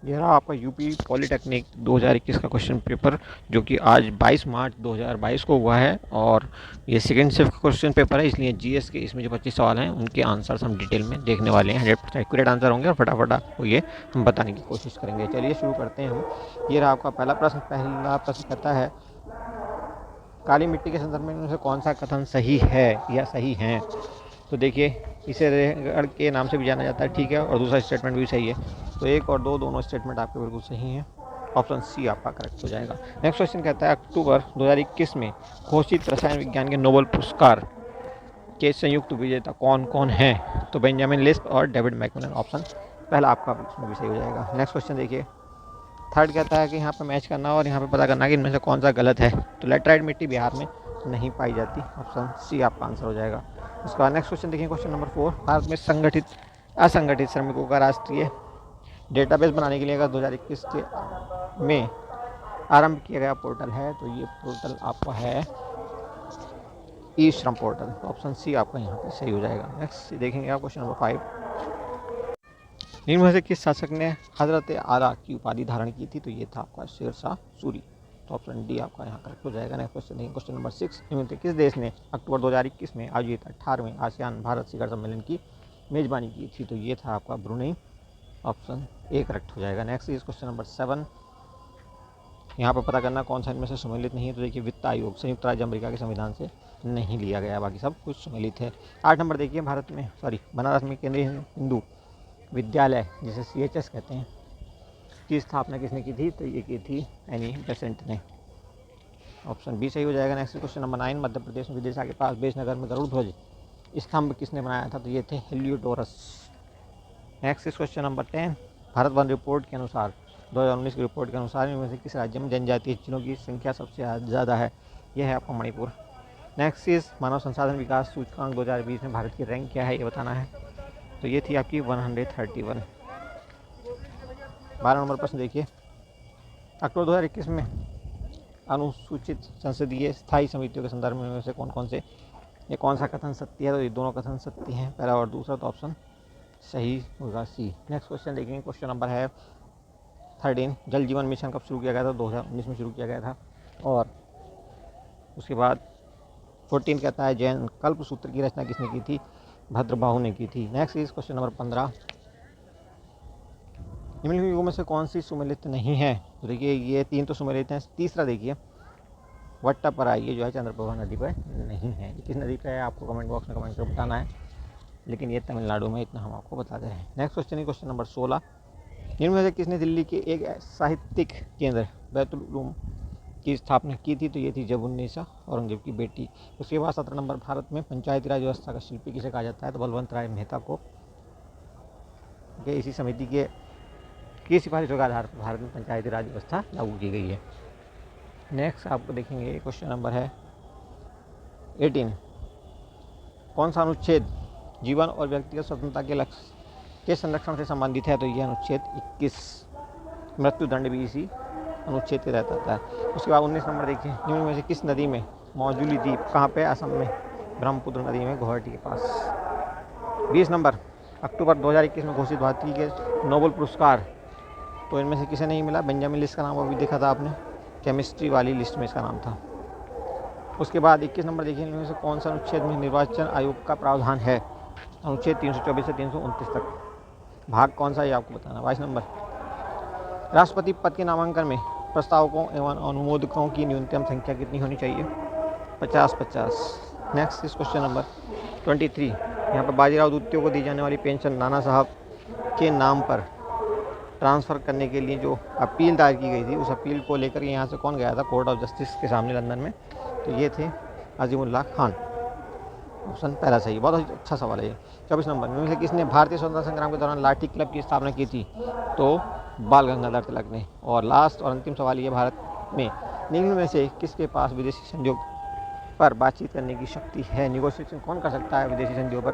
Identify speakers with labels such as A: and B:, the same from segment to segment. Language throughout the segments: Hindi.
A: ये रहा आपका यूपी पॉलीटेक्निक 2021 का क्वेश्चन पेपर, जो कि आज 22 मार्च 2022 को हुआ है। और ये सेकेंड शिफ्ट का क्वेश्चन पेपर है, इसलिए जीएस के इसमें जो 25 सवाल हैं उनके आंसर्स हम डिटेल में देखने वाले हैं। 100% एक्यूरेट आंसर होंगे और फटाफट आपको ये हम बताने की कोशिश करेंगे। चलिए शुरू करते हैं हम। ये रहा आपका पहला प्रश्न कहता है, काली मिट्टी के संदर्भ में इनमें से कौन सा कथन सही है या सही हैं। तो देखिए, इसे रेहगढ़ के नाम से भी जाना जाता है, ठीक है, और दूसरा स्टेटमेंट भी सही है। तो एक और दो दोनों स्टेटमेंट आपके बिल्कुल सही हैं। ऑप्शन सी आपका करेक्ट हो जाएगा। नेक्स्ट क्वेश्चन कहता है, अक्टूबर 2021 में घोषित रसायन विज्ञान के नोबेल पुरस्कार के संयुक्त विजेता कौन कौन हैं। तो बेंजामिन लिस्प और डेविड मैकमिलन, ऑप्शन पहला आपका इसमें भी सही हो जाएगा। नेक्स्ट क्वेश्चन देखिए, थर्ड कहता है कि यहाँ पे मैच करना और यहाँ पे पता करना कि इनमें से कौन सा गलत है। तो लेटराइट मिट्टी बिहार में नहीं पाई जाती, ऑप्शन सी आपका आंसर हो जाएगा। उसके बाद नेक्स्ट क्वेश्चन देखिए, क्वेश्चन नंबर 4, भारत में संगठित असंगठित श्रमिकों का राष्ट्रीय डेटाबेस बनाने के लिए अगर 2021 के में आरंभ किया गया पोर्टल है, तो ये पोर्टल आपका है ई श्रम पोर्टल, ऑप्शन सी आपका यहाँ पे सही हो जाएगा। नेक्स्ट देखेंगे आप क्वेश्चन नंबर 5, इनमें से किस शासक ने हजरत आला की उपाधि धारण की थी। तो ये था आपका शेर शाह सूरी, तो ऑप्शन डी आपका यहाँ करेक्ट हो जाएगा। नेक्स्ट क्वेश्चन देखिए, क्वेश्चन नंबर 6, इनमें से किस देश ने अक्टूबर 2021 में आयोजित 18वें आसियान भारत शिखर सम्मेलन की मेजबानी की थी। तो ये था आपका ब्रुनेई, ऑप्शन ए करेक्ट हो जाएगा। नेक्स्ट इज क्वेश्चन नंबर 7, यहाँ पर पता करना कौन सा इनमें से सम्मिलित नहीं है। तो देखिए, वित्त आयोग संयुक्त राज्य अमेरिका के संविधान से नहीं लिया गया, बाकी सब कुछ सम्मिलित है। 8 नंबर देखिए, बनारस में केंद्रीय हिंदू विद्यालय जिसे CHS कहते हैं की स्थापना किसने की थी। तो ये की थी एनी बेसेंट ने, ऑप्शन बी सही हो जाएगा। Next question number 9, Madhya Pradesh में विदिशा के पास बेजनगर में गरुड़ ध्वज स्तंभ किसने बनाया था। तो ये थे Heliodorus. Next question number 10, Bharat one report के अनुसार 2019 की रिपोर्ट के अनुसार इनमें से किस राज्य में जनजातीय जिलों की संख्या सबसे ज़्यादा है। यह है आपका मणिपुर। नेक्स्ट इज मानव संसाधन विकास सूचकांक 2020 में भारत की रैंक क्या है, ये बताना है। तो ये थी आपकी 131। 12 नंबर प्रश्न देखिए, अक्टूबर 2021 में अनुसूचित संसदीय स्थायी समितियों के संदर्भ में से कौन कौन से ये कौन सा कथन सत्य है। तो ये दोनों कथन सत्य हैं, पहला और दूसरा, तो ऑप्शन सही होगा सी। नेक्स्ट क्वेश्चन देखेंगे, क्वेश्चन नंबर है 13, जल जीवन मिशन कब शुरू किया गया था। 2019 में शुरू किया गया था। और उसके बाद 14 कहता है, जैन कल्प सूत्र की रचना किसने की थी। भद्रबाहु ने की थी। नेक्स्ट इज क्वेश्चन नंबर 15, निम्नलिखित युगों में से कौन सी सुमेलित नहीं है। तो देखिए, ये 3 तो सुमेलित हैं। तीसरा देखिए, वट्टापरा, ये जो है चंद्रप्रभा नदी पर नहीं है। ये किस नदी पर है आपको कमेंट बॉक्स में कमेंट कर बताना है, लेकिन ये तमिलनाडु में, इतना हम आपको बता दे रहे हैं। नेक्स्ट क्वेश्चन है क्वेश्चन नंबर 16, इनमें से किसने दिल्ली के एक साहित्यिक केंद्र बैतुल उलूम की स्थापना की थी। तो ये थी जबुन्निसा, औरंगजेब की बेटी। उसके बाद 17 नंबर, भारत में पंचायती राज व्यवस्था का शिल्पी किसे कहा जाता है। तो बलवंत राय मेहता को इसी समिति की सिफारिशों के आधार पर भारत में पंचायती राज व्यवस्था लागू की गई है। नेक्स्ट आपको देखेंगे, क्वेश्चन नंबर है 18, कौन सा अनुच्छेद जीवन और व्यक्तिगत स्वतंत्रता के लक्ष्य के संरक्षण से संबंधित है। तो यह अनुच्छेद 21, मृत्युदंड भी इसी अनुच्छेद के तहत आता है। उसके बाद 19 नंबर देखिए, निम्न में से किस नदी में मौजूली द्वीप कहाँ पे, असम में ब्रह्मपुत्र नदी में गुवाहाटी के पास। 20 नंबर, अक्टूबर 2021 में घोषित भारतीय के नोबेल पुरस्कार, तो इनमें से किसे नहीं मिला। बेंजामिन लिस्ट का नाम अभी देखा था आपने, केमिस्ट्री वाली लिस्ट में इसका नाम था। उसके बाद 21 नंबर देखिए, इनमें से कौन सा अनुच्छेद में निर्वाचन आयोग का प्रावधान है। अनुच्छेद 324 से 329 तक, भाग कौन सा है आपको बताना। 22 नंबर, राष्ट्रपति पद के नामांकन में प्रस्तावकों एवं अनुमोदकों की न्यूनतम संख्या कितनी होनी चाहिए। 50-50। नेक्स्ट इस क्वेश्चन नंबर 23, यहाँ पर बाजीराव द्वितीय को दी जाने वाली पेंशन नाना साहब के नाम पर ट्रांसफ़र करने के लिए जो अपील दायर की गई थी, उस अपील को लेकर यहाँ से कौन गया था कोर्ट ऑफ जस्टिस के सामने लंदन में। तो ये थे अजीमुल्लाह खान, ऑप्शन पहला सही। बहुत अच्छा सवाल है ये। 24 नंबर, इनमें से किसने भारतीय स्वतंत्रता संग्राम के दौरान लाठी क्लब की स्थापना की थी। तो बाल गंगाधर तिलक ने। और लास्ट और अंतिम सवाल ये, भारत में निम्न में से किसके पास विदेशी संयोग पर बातचीत करने की शक्ति है। निगोशिएशन कौन कर सकता है विदेशी संधियों पर।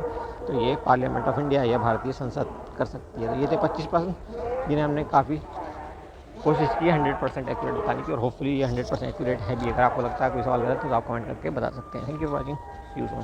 A: तो ये पार्लियामेंट ऑफ इंडिया या भारतीय संसद कर सकती है। तो ये थे 25 प्रश्न जिन्हें हमने काफ़ी कोशिश की 100% एक्यूरेट बताने की, और होपफुली ये 100% एक्यूरेट है भी। अगर आपको लगता है कोई सवाल गलत है तो आप कमेंट करके बता सकते हैं। Thank you for watching, see you soon.